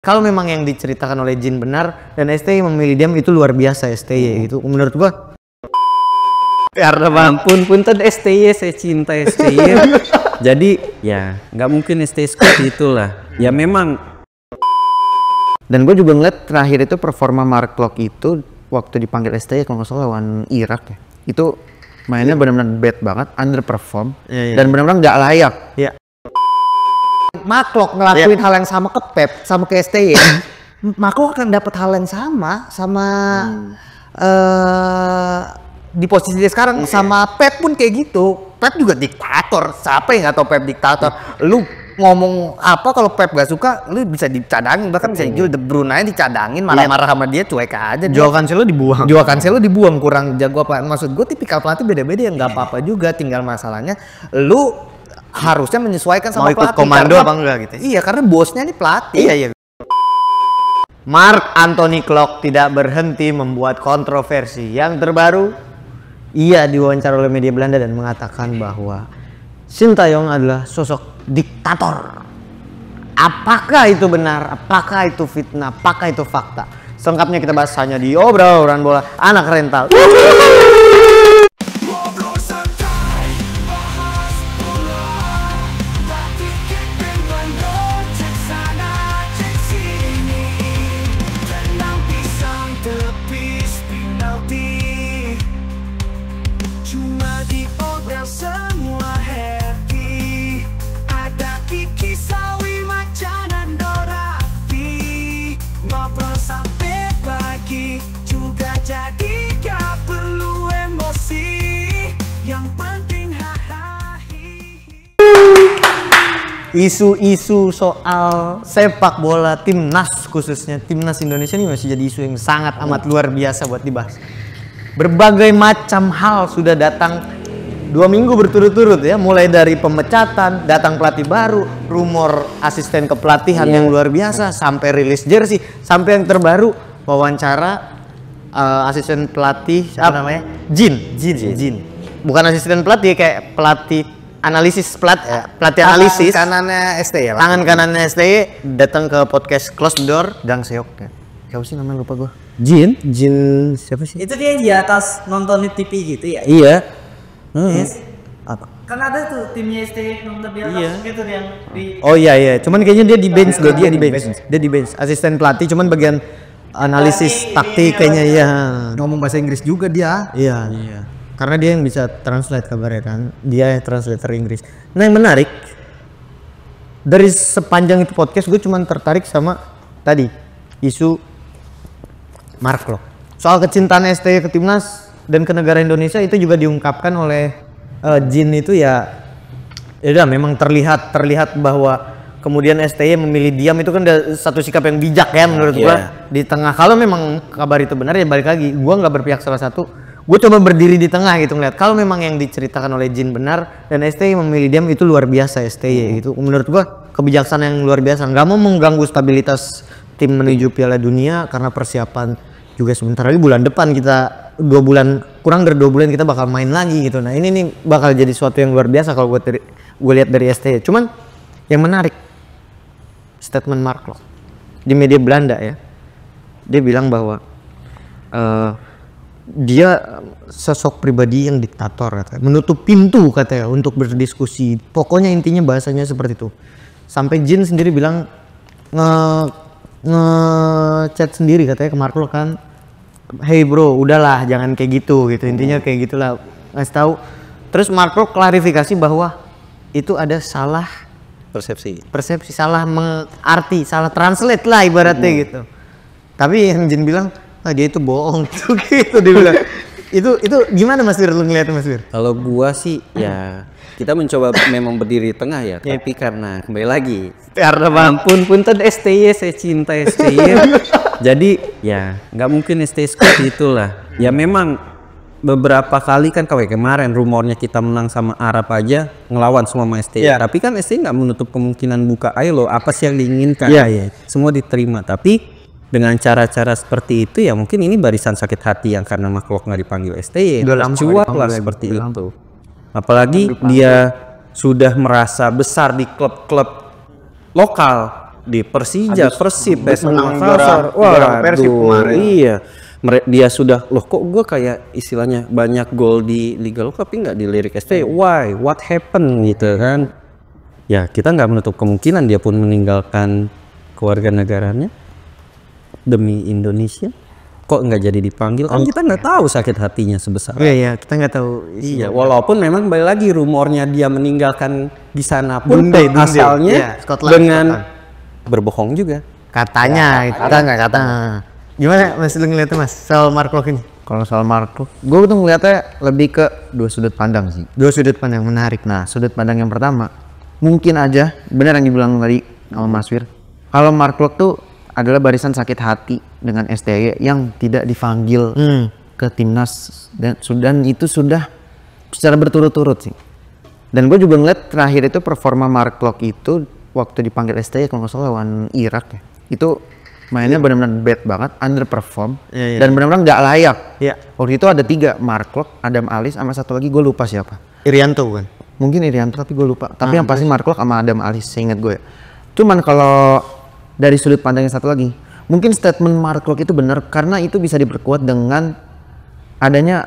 Kalau memang yang diceritakan oleh Jin benar dan STY memilih diam, itu luar biasa STY itu menurut gua. Karena ampun punten STY, saya cinta STY. Jadi ya nggak mungkin STY seperti itulah. Ya memang. Dan gue juga ngeliat terakhir itu performa Mark Klok itu waktu dipanggil STY kalau nggak salah lawan Irak ya. Itu mainnya benar-benar bad banget, underperform dan benar-benar nggak layak. Ya. Mark Klok ngelakuin hal yang sama ke Pep, sama ke STY. Mark Klok akan dapat hal yang sama di posisi dia sekarang sama Pep pun kayak gitu. Pep juga diktator. Siapa yang nggak tahu Pep diktator? Lu ngomong apa kalau Pep gak suka, lu bisa dicadangin, bahkan bisa jual De Bruyne aja dicadangin, marah-marah sama dia, cuek aja. Joao Cancelo dibuang. Joao Cancelo dibuang, kurang jago apa? Maksud gue tipikal pelatih beda-beda yang nggak apa-apa juga. Tinggal masalahnya lu harusnya menyesuaikan sama mau ikut pelatih. Komando karena, apa enggak gitu? Iya, karena bosnya ini pelatih. Iya. Mark Anthony Klok tidak berhenti membuat kontroversi. Yang terbaru, ia diwawancara oleh media Belanda dan mengatakan bahwa Sintayong adalah sosok diktator. Apakah itu benar? Apakah itu fitnah? Apakah itu fakta? Selengkapnya kita bahas hanya di Obrolan Bola Anak Rental. Isu-isu soal sepak bola timnas, khususnya timnas Indonesia ini masih jadi isu yang sangat amat luar biasa buat dibahas. Berbagai macam hal sudah datang 2 minggu berturut-turut ya, mulai dari pemecatan, datang pelatih baru, rumor asisten kepelatihan yang luar biasa, sampai rilis jersey, sampai yang terbaru wawancara asisten pelatih apa namanya? Jin. Bukan asisten pelatih, kayak pelatih analisis pelatih analisis. Kanannya STY ya. Tangan kanannya STY datang ke podcast Close the Door Gang Seok ya. Siapa sih namanya, lupa gua. Jin siapa sih? Itu dia di atas nonton di TV gitu ya? Iya. Yes. Apa? Kan ada tuh timnya ST nonton di atas gitu yang di. Oh iya. Cuman kayaknya dia di bench deh, dia di bench. Asisten pelatih cuman bagian analisis taktik kayaknya ya. Ngomong bahasa Inggris juga dia. Iya. Karena dia yang bisa translate kabarnya kan. Dia translator Inggris. Nah, yang menarik dari sepanjang itu podcast gue cuman tertarik sama tadi isu Mark Klok. Soal kecintaan STY ke timnas dan ke negara Indonesia itu juga diungkapkan oleh Jin itu ya udah memang terlihat bahwa kemudian STY memilih diam itu kan satu sikap yang bijak ya menurut gua. Di tengah, kalau memang kabar itu benar ya balik lagi, gua nggak berpihak salah satu. Gue coba berdiri di tengah gitu ngeliat kalau memang yang diceritakan oleh Jin benar dan STY memilih diam, itu luar biasa STY gitu. Menurut gua kebijaksanaan yang luar biasa, nggak mau mengganggu stabilitas tim menuju Piala Dunia karena persiapan juga sebentar lagi bulan depan kita kurang dari 2 bulan kita bakal main lagi gitu. Nah ini nih bakal jadi sesuatu yang luar biasa kalau gue lihat dari STY. Cuman yang menarik statement Mark Klok di media Belanda ya, dia bilang bahwa dia sosok pribadi yang diktator katanya, menutup pintu katanya untuk berdiskusi. Pokoknya intinya bahasanya seperti itu. Sampai Jin sendiri bilang nge-chat sendiri katanya ke Mark Klok kan, hey bro, udahlah jangan kayak gitu. Intinya kayak gitulah, ngasih tahu. Terus Mark Klok klarifikasi bahwa itu ada salah persepsi, salah mengarti, salah translate lah ibaratnya gitu. Tapi yang Jin bilang, dia itu bohong gitu dia bilang. Itu gimana Mas Wir, lu ngeliatnya Mas Wir? Kalau gua sih ya kita mencoba memang berdiri di tengah ya, tapi karena kembali lagi karena ampun punten STY, saya cinta STY. Jadi ya nggak mungkin STY seperti itulah. Ya memang beberapa kali kan kayak kemarin rumornya kita menang sama Arab aja ngelawan semua sama STY. Tapi kan STY nggak menutup kemungkinan buka, ayo lo apa sih yang diinginkan? Semua diterima, tapi dengan cara-cara seperti itu ya mungkin ini barisan sakit hati yang karena Mark Klok nggak dipanggil STY. Cuak lah seperti itu. Apalagi dia sudah merasa besar di klub-klub lokal di Persija, Persib, PSM menang Makassar. juara Persib Waduh, kemarin. iya. Dia sudah, loh kok gue kayak istilahnya banyak gol di Liga Lokal tapi nggak dilirik STY. Why? What happened gitu kan? Ya kita nggak menutup kemungkinan dia pun meninggalkan kewarganegaranya demi Indonesia. Kok nggak jadi dipanggil? Kan kita nggak tahu sakit hatinya sebesar. Iya, kita nggak tahu. Iya, walaupun memang balik lagi rumornya dia meninggalkan di sana pun Dundee. asalnya Iya, Scotland, dengan Scotland. berbohong juga. Katanya, kita nggak kata. Gimana Mas lu ngeliatnya Mas soal Mark Locke ini? Kalau soal Marco, gue tuh ngeliatnya lebih ke dua sudut pandang sih. Dua sudut pandang menarik. Nah, sudut pandang yang pertama, mungkin aja benar yang dibilang tadi sama Mas Wir. Kalau Mark Locke tuh adalah barisan sakit hati dengan STY yang tidak dipanggil ke timnas dan itu sudah secara berturut-turut sih. Dan gue juga ngeliat terakhir itu performa Mark Locke itu waktu dipanggil STY kalau nggak salah lawan Irak ya. Itu mainnya benar-benar bad banget, underperform dan benar-benar nggak layak. Iya. Waktu itu ada 3, Mark Locke, Adam Alis, sama satu lagi gue lupa siapa. Irianto kan? Mungkin Irianto tapi gue lupa. Tapi yang pasti Mark Locke sama Adam Alis, seingat gue. Cuman kalau dari sudut pandang yang satu lagi, mungkin statement Mark Locke itu benar karena itu bisa diperkuat dengan adanya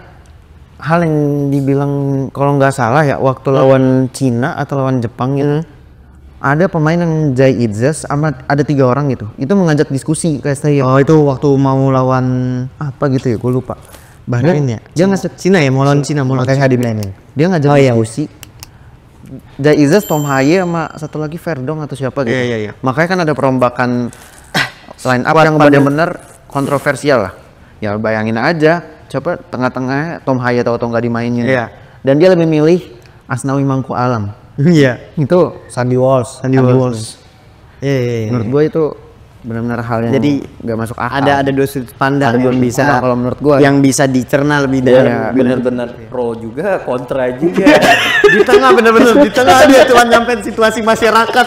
hal yang dibilang kalau nggak salah ya waktu lawan Cina atau lawan Jepang gitu. Ada pemain yang Jai Itzas sama ada 3 orang gitu. Itu mengajak diskusi ke STY. Oh itu waktu mau lawan Apa gitu ya, gue lupa. Bahrain ya? Dia ngajak Cina ya, mau lawan Cina, mau lawan Makanya dimainin. Dia ngajak diskusi. Jai Izzas, Tom Haye sama satu lagi Verdong atau siapa gitu. Iya. Makanya kan ada perombakan line up yang benar-benar kontroversial lah. Ya bayangin aja, coba tengah-tengahnya Tom Haye atau nggak dimainin. Iya. Dan dia lebih milih Asnawi Mangku Alam. Iya. Itu Sandy Walsh. Iya. Menurut gue itu benar-benar hal yang Jadi, nggak masuk akal. Ada 2 sudut pandang yang bisa kalau menurut gue yang bisa dicerna lebih dalam. Ya, benar-benar pro juga, kontra juga. Di tengah bener-bener di tengah dia cuma nyampein situasi masyarakat.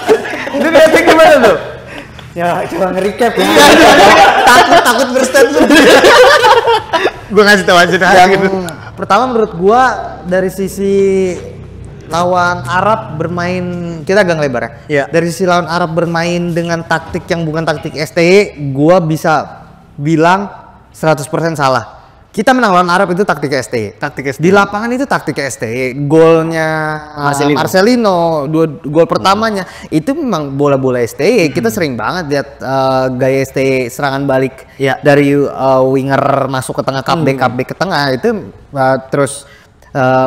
Itu kayak gimana tuh? Ya coba nge-recap ya. takut berstatement. Gua ngasih tahu aja gitu. Pertama menurut gua dari sisi lawan Arab bermain, kita agak lebar ya. Iya. Dari sisi lawan Arab bermain dengan taktik yang bukan taktik STY, gua bisa bilang 100% salah. Kita menang lawan Arab itu taktik STY. Di lapangan itu taktik STY. Golnya Marcelino, 2 gol pertamanya itu memang bola-bola STY. Kita sering banget lihat gaya STY serangan balik dari winger masuk ke tengah, cutback ke tengah itu terus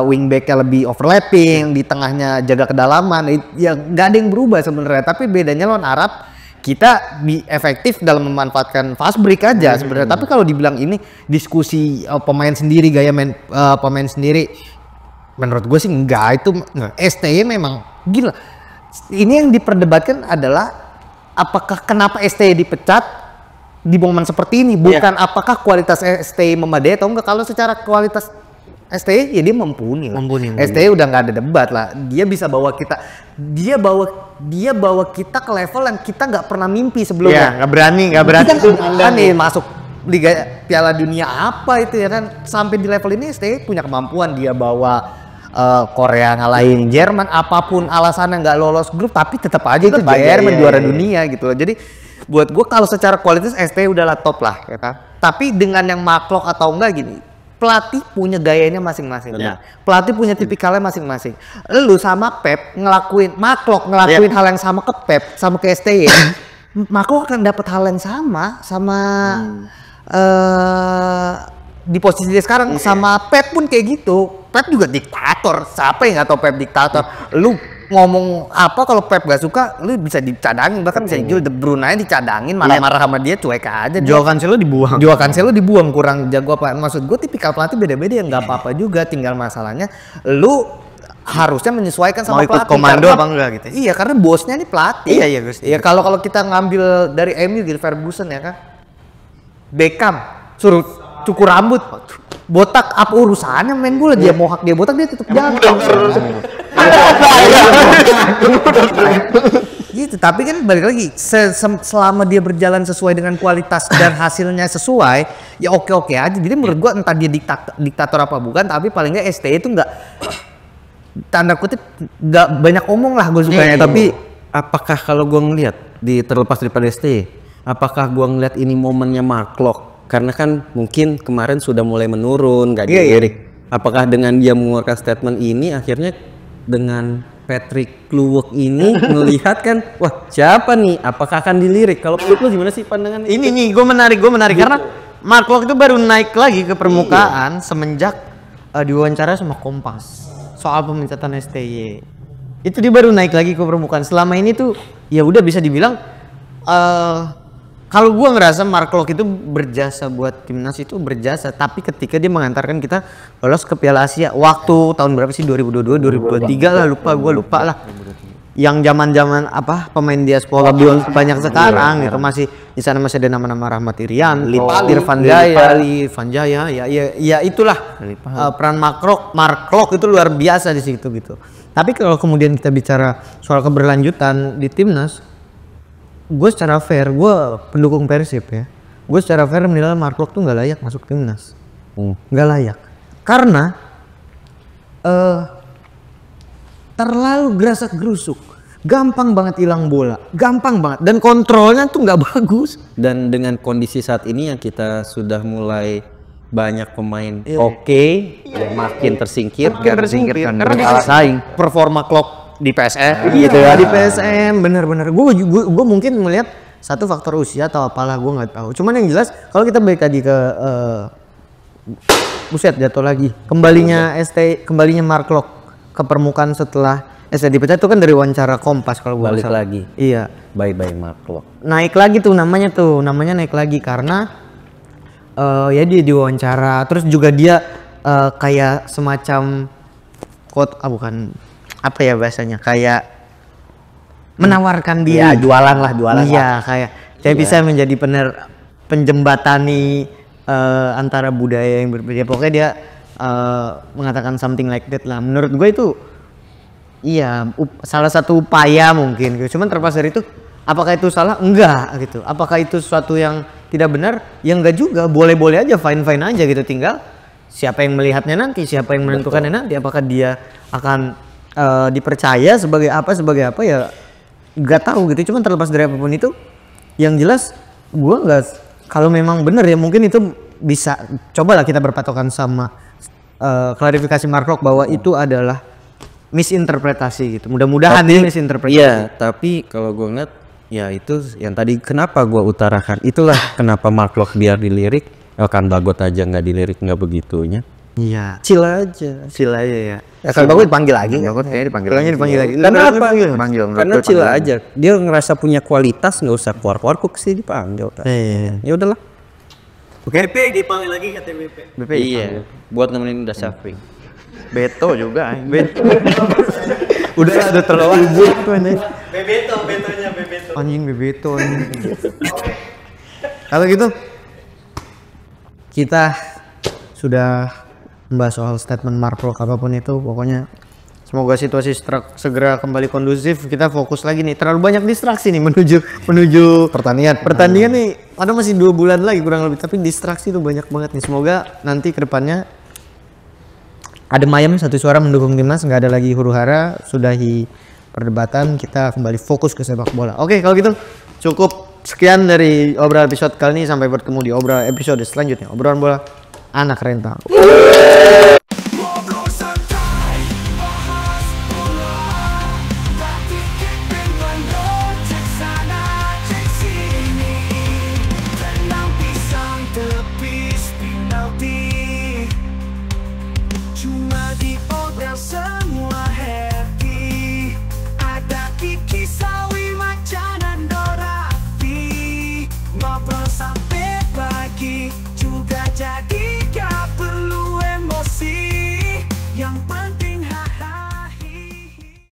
wingbacknya lebih overlapping, di tengahnya jaga kedalaman. Ya nggak ada yang berubah sebenarnya. Tapi bedanya lawan Arab kita efektif dalam memanfaatkan fast break aja sebenarnya. Tapi kalau dibilang ini diskusi pemain sendiri, gaya main pemain sendiri, menurut gue sih enggak. Itu STY memang gila. Ini yang diperdebatkan adalah apakah kenapa STY dipecat di momen seperti ini, bukan apakah kualitas STY memadai atau enggak. Kalau secara kualitas STY ya dia mumpuni. STY udah nggak ada debat lah. Dia bisa bawa kita, dia bawa kita ke level yang kita nggak pernah mimpi sebelumnya. nggak berani Itu aneh masuk Liga Piala Dunia apa itu ya kan, sampai di level ini STY punya kemampuan. Dia bawa Korea ngalahin Jerman, apapun alasannya nggak lolos grup tapi tetap aja itu Jerman juara dunia gitu loh. Jadi buat gue kalau secara kualitas STY udahlah top lah ya kan. Tapi dengan yang Mark Locke atau enggak gini, pelatih punya gayanya masing-masing. Pelatih punya tipikalnya masing-masing. Lu sama Pep ngelakuin Mark Locke ngelakuin hal yang sama ke Pep, sama ke STY. Mark Locke akan dapat hal yang sama di posisi dia sekarang. Sama Pep pun kayak gitu. Pep juga diktator. Siapa yang nggak tahu Pep diktator? Lu ngomong apa kalau Pep gak suka, lu bisa dicadangin, bahkan bisa jual De Bruyne aja dicadangin, marah-marah sama dia cuek aja. Joao Cancelo dibuang. Joao Cancelo dibuang, kurang jago apa? Maksud gue tipikal pelatih beda-beda ya, nggak apa-apa juga. Tinggal masalahnya lu harusnya menyesuaikan sama ikut pelatih. komando Karena- apa enggak gitu. Iya, karena bosnya ini pelatih. Iya, Gus. Iya, kalau kita ngambil dari MU gitu, Ferguson ya kan. Beckham suruh cukur rambut, botak apa urusannya main bola, dia mohak dia botak dia tetap jago. Gitu, tapi kan balik lagi selama dia berjalan sesuai dengan kualitas dan hasilnya sesuai, ya oke aja. Jadi menurut gua entah dia diktator apa bukan, tapi paling nggak STY itu nggak, tanda kutip, nggak banyak omong lah gue sukanya, tapi apakah kalau gua ngelihat di terlepas daripada ST, apakah gua ngelihat ini momennya Mark Locke? Karena kan mungkin kemarin sudah mulai menurun, gak dilirik. Apakah dengan dia mengeluarkan statement ini akhirnya dengan Patrick Kluivert ini melihat kan, wah siapa nih? Apakah akan dilirik? Kalau menurut lu gimana sih pandangan Ini nih gue menarik karena Mark Locke itu baru naik lagi ke permukaan semenjak diwawancara sama Kompas soal pemecatan STY. Itu dia baru naik lagi ke permukaan. Selama ini tuh ya udah bisa dibilang kalau gua ngerasa Mark Locke itu berjasa buat timnas itu berjasa, tapi ketika dia mengantarkan kita lolos ke Piala Asia waktu tahun berapa sih 2022 2023 lah lupa lah. Yang zaman apa pemain diaspora belum banyak sekarang gitu, masih di sana masih ada nama-nama Rahmat Irian, Irfan Jaya, ya itulah peran Mark Locke itu luar biasa di situ gitu. Tapi kalau kemudian kita bicara soal keberlanjutan di timnas, gue secara fair, gue pendukung Persib ya, gue secara fair menilai Mark Locke tuh nggak layak masuk timnas, nggak layak karena terlalu gerasak gerusuk, gampang banget hilang bola, gampang banget, dan kontrolnya tuh nggak bagus. Dan dengan kondisi saat ini yang kita sudah mulai banyak pemain yang makin tersingkir karena kalah saing. Performa Klok di PSM gitu ya, di PSM bener-bener gue mungkin melihat satu faktor usia atau apalah, gue nggak tahu. Cuman yang jelas kalau kita balik tadi ke buset jatuh lagi kembalinya Mark Locke ke permukaan setelah ST dipecat itu kan dari wawancara Kompas kalau gue balik lagi. Iya, Bye Mark Locke. naik lagi tuh namanya naik lagi karena ya dia diwawancara, terus juga dia kayak semacam quote bukan apa ya bahasanya, kayak menawarkan diri, jualan. iya kayak bisa menjadi penjembatani antara budaya yang berbeda. Pokoknya dia mengatakan something like that lah. Menurut gue itu iya salah satu upaya mungkin gitu. Cuman terlepas dari itu, apakah itu salah? Enggak gitu. Apakah itu sesuatu yang tidak benar? Ya enggak juga, boleh-boleh aja, fine aja gitu. Tinggal siapa yang melihatnya nanti, siapa yang menentukannya nanti. Apakah dia akan dipercaya sebagai apa ya nggak tahu gitu. Cuman terlepas dari apapun itu, yang jelas gue nggak, kalau memang bener ya mungkin itu bisa cobalah kita berpatokan sama klarifikasi Mark Locke bahwa itu adalah misinterpretasi gitu. Mudah-mudahan ini misinterpretasi. Iya, tapi kalau gue ngeliat ya itu yang tadi kenapa gue utarakan, itulah kenapa Mark Locke biar dilirik, kan Bagot aja nggak dilirik, nggak begitunya. Iya, chill aja ya. Ya kalau Bagot dipanggil lagi, Bagot kayaknya dipanggil lagi. Kenapa? Dipanggil. Karena chill aja. Dia ngerasa punya kualitas, nggak usah keluar kok sih dipanggil. Ya udahlah. Oke. BP dipanggil lagi kata BP. Iya. Buat nemenin udah Syafri. Beto juga. Udah terlalu tuh anjing. Bebeto. Anjing Bebeto anjing. Kalau gitu kita sudah membahas soal statement Mark Locke apapun itu, pokoknya semoga situasi segera kembali kondusif. Kita fokus lagi nih, terlalu banyak distraksi nih menuju pertandingan nih. Ada masih 2 bulan lagi kurang lebih, tapi distraksi tuh banyak banget nih. Semoga nanti kedepannya ada ayam satu suara mendukung timnas, nggak ada lagi huru-hara, sudahi perdebatan, kita kembali fokus ke sepak bola. Oke, kalau gitu cukup sekian dari obrolan episode kali ini, sampai bertemu di obrolan episode selanjutnya. Obrolan bola anak rental. Cuma di obrolan